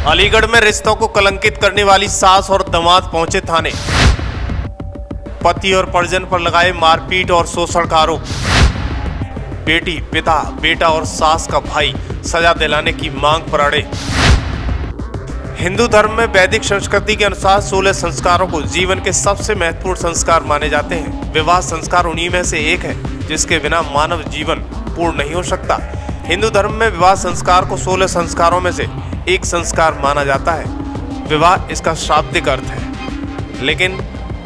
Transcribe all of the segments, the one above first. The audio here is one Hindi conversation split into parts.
अलीगढ़ में रिश्तों को कलंकित करने वाली सास और दामाद पहुंचे थाने। पति और परिजन पर लगाए मारपीट और शोषण का आरोप। बेटी, पिता, बेटा और सास का भाई सजा दिलाने की मांग पर अड़े। हिंदू धर्म में वैदिक संस्कृति के अनुसार 16 संस्कारों को जीवन के सबसे महत्वपूर्ण संस्कार माने जाते हैं। विवाह संस्कार उन्हीं में से एक है जिसके बिना मानव जीवन पूर्ण नहीं हो सकता। हिंदू धर्म में विवाह संस्कार को 16 संस्कारों में से एक संस्कार माना जाता है। विवाह इसका शाब्दिक अर्थ है, लेकिन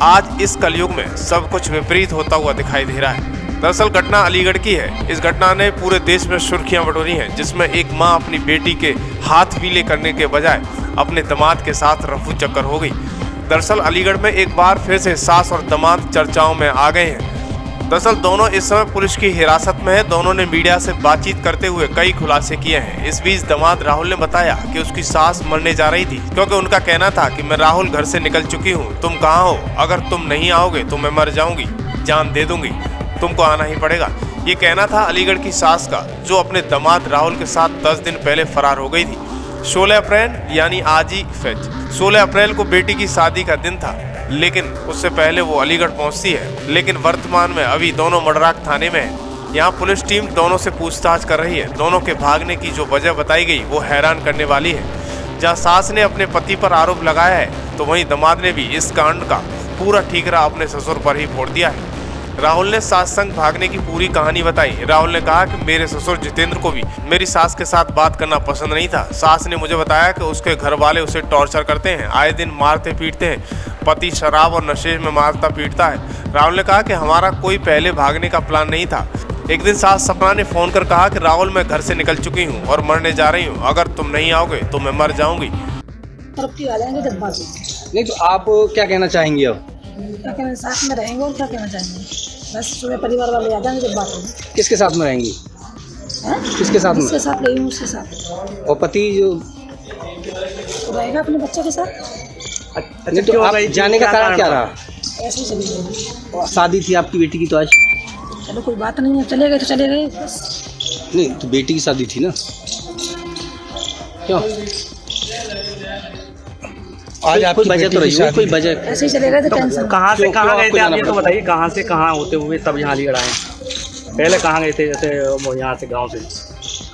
आज इस कलयुग में सब कुछ विपरीत होता हुआ दिखाई दे रहा है। दरअसल घटना अलीगढ़ की है। इस घटना ने पूरे देश में सुर्खियां बटोरी हैं, जिसमें एक मां अपनी बेटी के हाथ पीले करने के बजाय अपने दामाद के साथ रफू चक्कर हो गई। दरअसल अलीगढ़ में एक बार फिर से सास और दामाद चर्चाओं में आ गए हैं। दरअसल दोनों इस समय पुलिस की हिरासत में है। दोनों ने मीडिया से बातचीत करते हुए कई खुलासे किए हैं। इस बीच दामाद राहुल ने बताया कि उसकी सास मरने जा रही थी, क्योंकि उनका कहना था कि मैं राहुल घर से निकल चुकी हूँ, तुम कहाँ हो, अगर तुम नहीं आओगे तो मैं मर जाऊंगी, जान दे दूंगी, तुमको आना ही पड़ेगा। ये कहना था अलीगढ़ की सास का, जो अपने दामाद राहुल के साथ 10 दिन पहले फरार हो गई थी। 16 अप्रैल यानी आज ही 16 अप्रैल को बेटी की शादी का दिन था, लेकिन उससे पहले वो अलीगढ़ पहुंचती है। लेकिन वर्तमान में अभी दोनों मडराक थाने में हैं। यहाँ पुलिस टीम दोनों से पूछताछ कर रही है। दोनों के भागने की जो वजह बताई गई वो हैरान करने वाली है। जहाँ सास ने अपने पति पर आरोप लगाया है, तो वहीं दामाद ने भी इस कांड का पूरा ठीकरा अपने ससुर पर ही फोड़ दिया है। राहुल ने सास संग भागने की पूरी कहानी बताई। राहुल ने कहा कि मेरे ससुर जितेंद्र को भी मेरी सास के साथ बात करना पसंद नहीं था। सास ने मुझे बताया कि उसके घर वाले उसे टॉर्चर करते हैं, आए दिन मारते पीटते हैं, पति शराब और नशे में मारता पीटता है। राहुल ने कहा कि हमारा कोई पहले भागने का प्लान नहीं था। एक दिन सास सपना ने फोन कर कहा कि राहुल मैं घर से निकल चुकी हूँ और मरने जा रही हूँ, अगर तुम नहीं आओगे तो मैं मर जाऊंगी। नहीं तो आप क्या कहना चाहेंगे? अब क्या कहना, साथ में रहेंगे और क्या कहना चाहेंगे? बस सुबह परिवार वाले आ जाएंगे जब बात होगी। किसके साथ में रहेंगी? किसके साथ में? उसके साथ रही हूँ, उसके साथ। और पति जो रहेगा अपने बच्चे के साथ। अच्छा, तो आप जाने का कारण क्या रहा? ऐसे ही चली गई। शादी थी आपकी बेटी की, तो आज चलो कोई बात नहीं है, चले गए तो चले गए बस। नहीं तो बेटी की शादी थी ना, क्यों आज आपकी वजह तो रही है? कोई वजह ऐसे ही चले गए थे। टेंशन कहाँ से कहाँ गए थे आप ये तो बताइए, कहाँ से कहाँ होते हुए तब यहाँ अलीगढ़ आए? पहले कहाँ गए थे? जैसे यहाँ से गांव से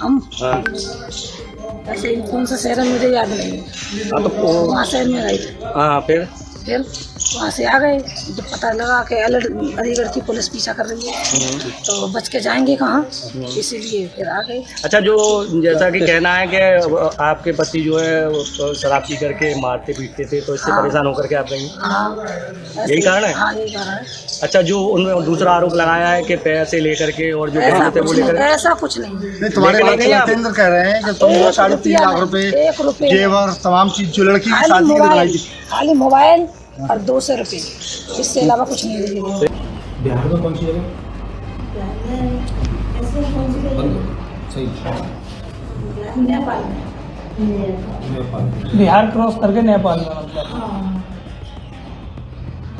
हम ऐसे ही कौन सा शहर है मुझे याद नहीं है, तो वहाँ शहर में गए थे। हाँ, फिर वहाँ से आ गए। जब पता लगा कि अलीगढ़ की पुलिस पीछा कर रही है, तो बच के जाएंगे कहाँ, इसीलिए फिर आ गए। अच्छा, जो जैसा कि कहना है कि आपके पति जो है शराब पी करके मारते पीटते थे, तो इससे परेशान होकर के आप गई? यही कारण है? हाँ, यही कारण है। अच्छा, जो उन्होंने दूसरा आरोप लगाया है कि पैसे लेकर के और जो थे वो लेकर, ऐसा कुछ नहीं। तुम्हारे जितेंद्र कह रहे हैं कि तुम 3.5 लाख रुपए जेवर तमाम चीज जो लड़की की शादी की दिलाई थी, खाली मोबाइल और 200 रुपये, इससे अलावा कुछ नहीं देंगे। बिहार में कौन सी जगह? नेपाल में। बिहार क्रॉस करके नेपाल में,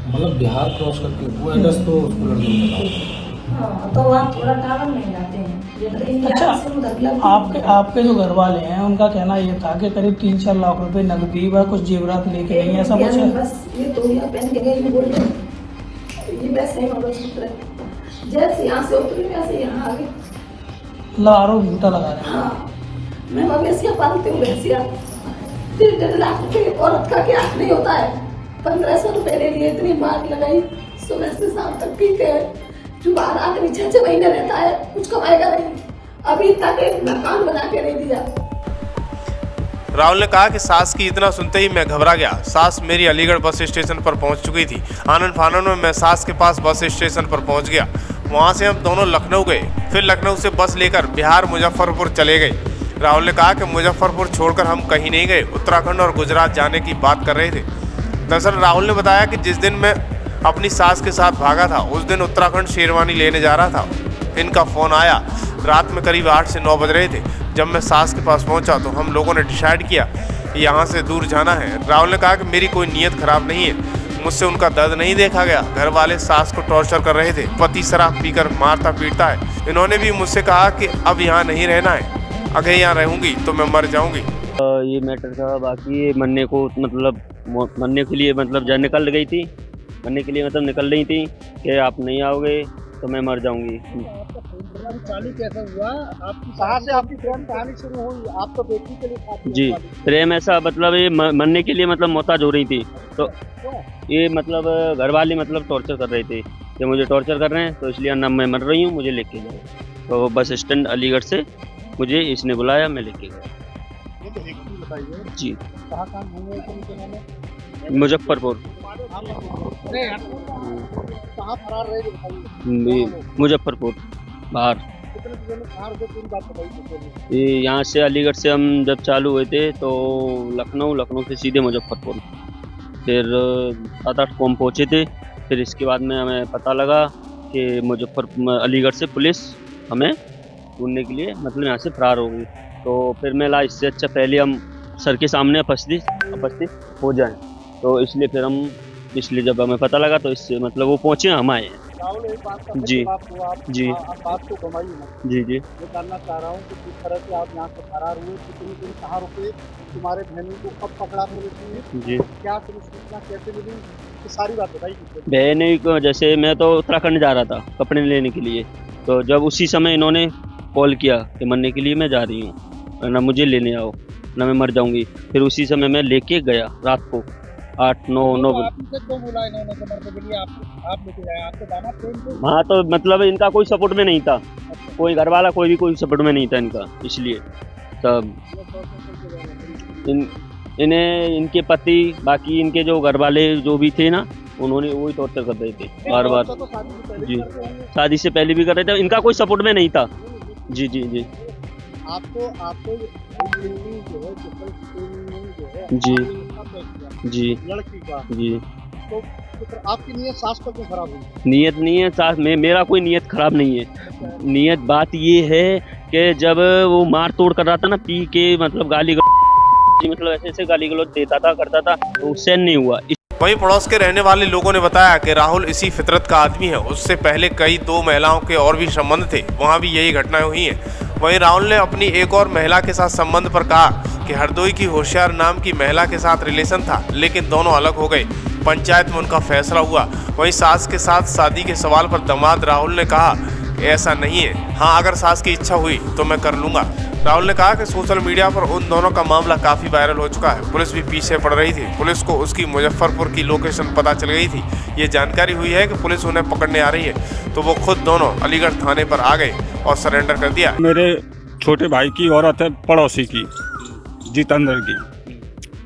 मतलब बिहार क्रॉस करके वो एड्रेस तो उसको तो वहाँ थोड़ा टावर नहीं जाते हैं। अच्छा, आपके जो घर वाले हैं उनका कहना ये था कि करीब 3-4 लाख रुपए नकदी व कुछ जेवरात लेके गई, ऐसा कुछ है? बस ये तो यहाँ पहन के गए, बोल रहे ये वैसे ही मंगलसूत्र जैसे यहाँ से उतरी वैसे यहाँ आ गए। मतलब आरोप झूठा लगा रहे हैं। हाँ, मैं मवेशियाँ पालती हूँ, भैंसियाँ। 1.5 लाख रुपये औरत का क्या नहीं होता है। 1500 रुपये ले लिए, इतनी मार लगाई, सुबह से शाम तक पीते हैं। जो बाहर आकर 6 महीने रहता है, कुछ कमाएगा नहीं, अभी तक एक मकान बना के नहीं दिया। राहुल ने कहा कि सास की इतना सुनते ही मैं घबरा गया। सास मेरी अलीगढ़ बस स्टेशन पर पहुंच चुकी थी। आनन फानन में मैं सास के पास बस स्टेशन पर पहुंच गया। वहां से हम दोनों लखनऊ गए, फिर लखनऊ से बस लेकर बिहार मुजफ्फरपुर चले गए। राहुल ने कहा कि मुजफ्फरपुर छोड़कर हम कहीं नहीं गए, उत्तराखंड और गुजरात जाने की बात कर रहे थे। दरअसल राहुल ने बताया कि जिस दिन मैं अपनी सास के साथ भागा था, उस दिन उत्तराखंड शेरवानी लेने जा रहा था। इनका फ़ोन आया, रात में करीब 8 से 9 बज रहे थे। जब मैं सास के पास पहुंचा तो हम लोगों ने डिसाइड किया यहाँ से दूर जाना है। राहुल ने कहा कि मेरी कोई नीयत खराब नहीं है, मुझसे उनका दर्द नहीं देखा गया। घर वाले सास को टॉर्चर कर रहे थे, पति शराब पीकर मारता पीटता है। इन्होंने भी मुझसे कहा कि अब यहाँ नहीं रहना है, अगर यहाँ रहूँगी तो मैं मर जाऊँगी, ये मैटर था। बाकी ये मरने को मतलब मरने के लिए मतलब जब निकल गई थी, मरने के लिए मतलब निकल रही थी कि आप नहीं आओगे तो मैं मर जाऊंगी। चालू कैसे हुआ? आपकी कहाँ से आपकी प्रेम कहानी शुरू हुई? आप तो बेटी के लिए जी प्रेम ऐसा मतलब ये मरने के लिए मतलब मोहताज हो रही थी, तो ये मतलब घर वाले मतलब टॉर्चर कर रहे थे कि मुझे टॉर्चर कर रहे हैं तो इसलिए ना मैं मर रही हूँ, मुझे लेके जाओ। तो बस स्टैंड अलीगढ़ से मुझे इसने बुलाया, मैं लेके गया। जी मुजफ्फरपुर। मुजफ्फरपुर बाहर। ये यहाँ से अलीगढ़ से हम जब चालू हुए थे तो लखनऊ से सीधे मुजफ्फरपुर, फिर 7-8 को हम पहुँचे थे। फिर इसके बाद में हमें पता लगा कि अलीगढ़ से पुलिस हमें ढूंढने के लिए मतलब यहाँ से फरार हो गई। तो फिर मैं ला इससे अच्छा पहले हम सर के सामने उपस्थित हो जाएं, तो इसलिए फिर हम जब हमें पता लगा तो इससे मतलब वो पहुँचे, हम आए हैं। जी जी बात को घुमाइए मत। जी ये जानना चाह रहा हूँ कि किस तरह से आप यहाँ से फरार हुए, कितनी दिन कहाँ रुके, तुम्हारे बहनों को कब पकड़ा पुलिस ने, जी क्या तुम्हें सूचना कैसे मिली, ये सारी बात बताइए। बहन को जैसे मैं तो उत्तराखंड जा रहा था कपड़े लेने के लिए, तो जब उसी समय इन्होंने कॉल किया कि मरने के लिए मैं जा रही हूँ, ना मुझे लेने आओ ना मैं मर जाऊँगी। फिर उसी समय मैं लेके गया रात को 8-9 हाँ, तो मतलब इनका कोई सपोर्ट में नहीं था, कोई घर वाला कोई सपोर्ट में नहीं था इनका, इसलिए तब इन्हें इनके पति बाकी इनके जो घर वाले जो भी थे ना, उन्होंने वही टॉर्चर कर रहे थे बार बार। जी शादी से पहले भी कर रहे थे, इनका कोई सपोर्ट में नहीं था। जी जी जी आपको जी जी लड़की का जी तो आपकी नीयत सास पर क्यों खराब हुई? नीयत नहीं है सास में, मेरा कोई नीयत खराब नहीं है। नीयत बात ये है कि जब वो मार तोड़ कर रहा था ना, पी के मतलब गाली मतलब ऐसे गाली गलौज देता था करता था, तो उससे नहीं हुआ। वहीं पड़ोस के रहने वाले लोगों ने बताया कि राहुल इसी फितरत का आदमी है, उससे पहले कई 2 महिलाओं के और भी संबंध थे, वहां भी यही घटनाएं हुई हैं। वहीं राहुल ने अपनी एक और महिला के साथ संबंध पर कहा कि हरदोई की होशियार नाम की महिला के साथ रिलेशन था, लेकिन दोनों अलग हो गए, पंचायत में उनका फैसला हुआ। वहीं सास के साथ शादी के सवाल पर दामाद राहुल ने कहा कि ऐसा नहीं है, हाँ अगर सास की इच्छा हुई तो मैं कर लूँगा। राहुल ने कहा कि सोशल मीडिया पर उन दोनों का मामला काफ़ी वायरल हो चुका है, पुलिस भी पीछे पड़ रही थी, पुलिस को उसकी मुजफ्फरपुर की लोकेशन पता चल गई थी। ये जानकारी हुई है कि पुलिस उन्हें पकड़ने आ रही है, तो वो खुद दोनों अलीगढ़ थाने पर आ गए और सरेंडर कर दिया। मेरे छोटे भाई की औरत है, पड़ोसी की, जितेंद्र की।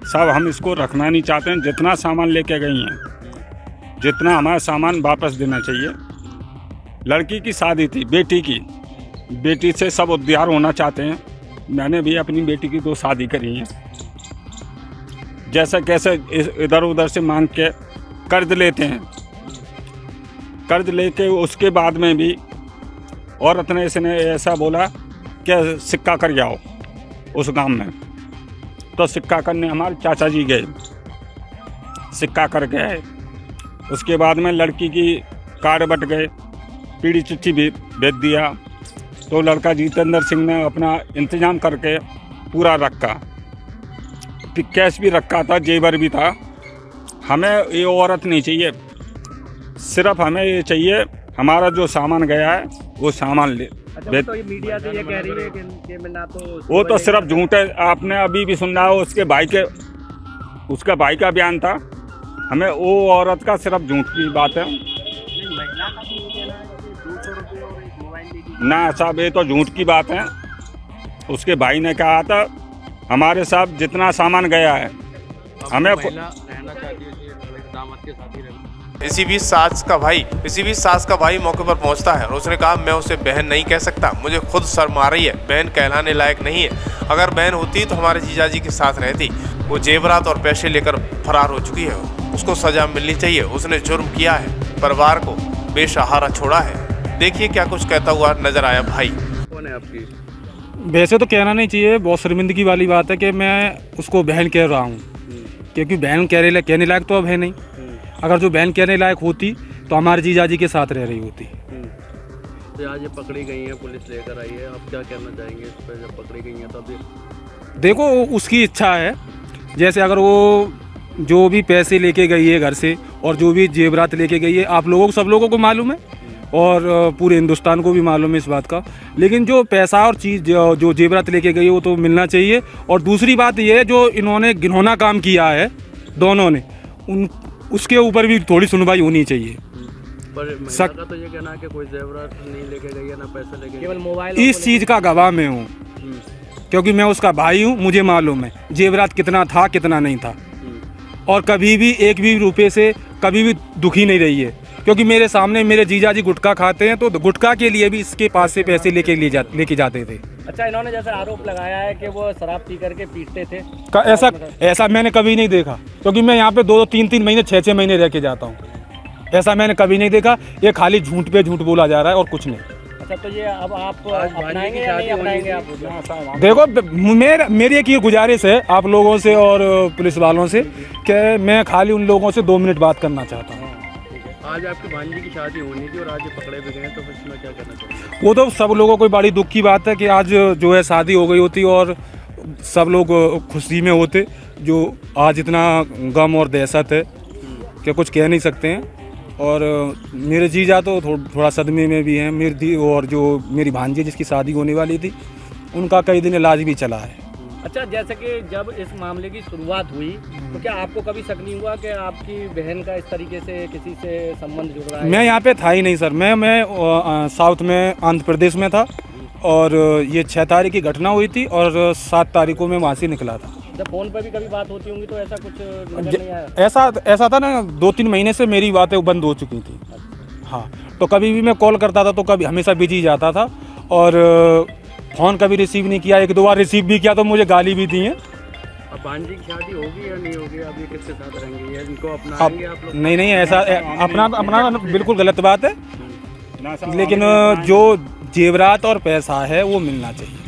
सब हम इसको रखना नहीं चाहते हैं, जितना सामान लेके गई हैं, जितना हमारा सामान वापस देना चाहिए। लड़की की शादी थी, बेटी की, बेटी से सब उद्धार होना चाहते हैं। मैंने भी अपनी बेटी की 2 शादी करी हैं। जैसे कैसे इधर उधर से मांग के कर्ज लेते हैं, कर्ज लेके उसके बाद में भी औरत ने इसने ऐसा बोला कि सिक्का कर जाओ उस गांव में। तो सिक्का करने हमारे चाचा जी गए, सिक्का कर गए। उसके बाद में लड़की की कार्ड बट गए, पीढ़ी चिट्ठी भी भेज दिया। तो लड़का जितेंद्र सिंह ने अपना इंतजाम करके पूरा रखा, कैश भी रखा था, जेवर भी था। हमें ये औरत नहीं चाहिए, सिर्फ हमें ये चाहिए हमारा जो सामान गया है वो सामान ले। अच्छा, तो ये मीडिया से ये कह रही है कि मैं ना तो वो तो सिर्फ झूठ है। आपने अभी भी सुन रहा हो उसका भाई का बयान था। हमें वो औरत का सिर्फ झूठ की बात है ना साहब, ये तो झूठ की बात है। उसके भाई ने कहा था हमारे साथ जितना सामान गया है हमें रहना चाहती है दामाद के साथ ही रहना। इसी बीच सास का भाई मौके पर पहुंचता है और उसने कहा मैं उसे बहन नहीं कह सकता, मुझे खुद शर्म आ रही है, बहन कहलाने लायक नहीं है। अगर बहन होती तो हमारे जीजाजी के साथ रहती। वो जेवरात और पैसे लेकर फरार हो चुकी है, उसको सजा मिलनी चाहिए, उसने जुर्म किया है, परिवार को बेसहारा छोड़ा है। देखिए क्या कुछ कहता हुआ नजर आया भाई। कौन है आपकी? वैसे तो कहना नहीं चाहिए, बहुत शर्मिंदगी वाली बात है कि मैं उसको बहन कह रहा हूँ, क्योंकि बहन कहने लायक तो अब है नहीं। अगर जो बहन कहने लायक होती तो हमारे जीजाजी के साथ रह रही होती। तो आज ये पकड़ी गई हैं, पुलिस लेकर आई है, आप क्या कहना चाहेंगे इस पर? जब पकड़ी गई हैं तो अभी देखो उसकी इच्छा है, जैसे अगर वो जो भी पैसे लेके गई है घर से और जो भी जेवरात लेके गई है, आप लोगों को, सब लोगों को मालूम है और पूरे हिंदुस्तान को भी मालूम है इस बात का। लेकिन जो पैसा और चीज़ जो जेवरात लेके गई है वो तो मिलना चाहिए। और दूसरी बात ये है, जो इन्होंने घिनौना काम किया है दोनों ने, उसके ऊपर भी थोड़ी सुनवाई होनी चाहिए। पर महिला का तो ये कहना है कि कोई जेवरात नहीं लेके गई है, ना पैसे लेके, केवल मोबाइल। इस चीज़ का गवाह मैं हूँ, क्योंकि मैं उसका भाई हूँ, मुझे मालूम है जेवरात कितना था कितना नहीं था। और कभी भी एक भी रुपये से कभी भी दुखी नहीं रही है, क्योंकि मेरे सामने मेरे जीजा जी गुटखा खाते हैं, तो गुटखा के लिए भी इसके पास से पैसे लेके जाते थे। अच्छा, इन्होंने जैसे आरोप लगाया है कि वो शराब पी करके पीटते थे, ऐसा मैंने कभी नहीं देखा, क्योंकि मैं यहाँ पे 2-3 महीने 6 महीने रह के जाता हूँ। ऐसा मैंने कभी नहीं देखा। ये खाली झूठ पे झूठ बोला जा रहा है और कुछ नहीं। अच्छा, तो ये अब आप अपनाएंगे या नहीं अपनाएंगे आप? देखो मेरी एक ये गुजारिश है आप लोगों से और पुलिस वालों से कि मैं खाली उन लोगों से 2 मिनट बात करना चाहता हूँ। आज आपकी भांजी की शादी होनी थी और आज ये पकड़े भी गए, तो इसमें क्या करना चाहिए? वो तो सब लोगों को बड़ी दुख की बात है कि आज जो है शादी हो गई होती और सब लोग खुशी में होते। जो आज इतना गम और दहशत है कि कुछ कह नहीं सकते हैं। और मेरे जीजा तो थोड़ा सदमे में भी हैं। मेरी और जो मेरी भांजी जिसकी शादी होने वाली थी, उनका कई दिन इलाज भी चला है। अच्छा, जैसे कि जब इस मामले की शुरुआत हुई तो क्या आपको कभी शक नहीं हुआ कि आपकी बहन का इस तरीके से किसी से संबंध जुड़ रहा है? मैं यहाँ पे था ही नहीं सर। मैं साउथ में आंध्र प्रदेश में था और ये 6 तारीख की घटना हुई थी और 7 तारीख को मैं वहाँ से निकला था। जब फोन पर भी कभी बात होती होंगी तो ऐसा कुछ नजर नहीं आया? ऐसा था ना, 2-3 महीने से मेरी बातें बंद हो चुकी थी। हाँ, तो कभी भी मैं कॉल करता था तो कभी हमेशा बिजी जाता था और फ़ोन कभी रिसीव नहीं किया। 1-2 बार रिसीव भी किया तो मुझे गाली भी दी है। अब भांजी की शादी होगी या नहीं होगी? अब ये किसके साथ रहेंगे? या इनको अपनाएंगे आप लोग? नहीं, ऐसा अपना बिल्कुल गलत बात है। लेकिन जो जेवरात और पैसा है वो मिलना चाहिए।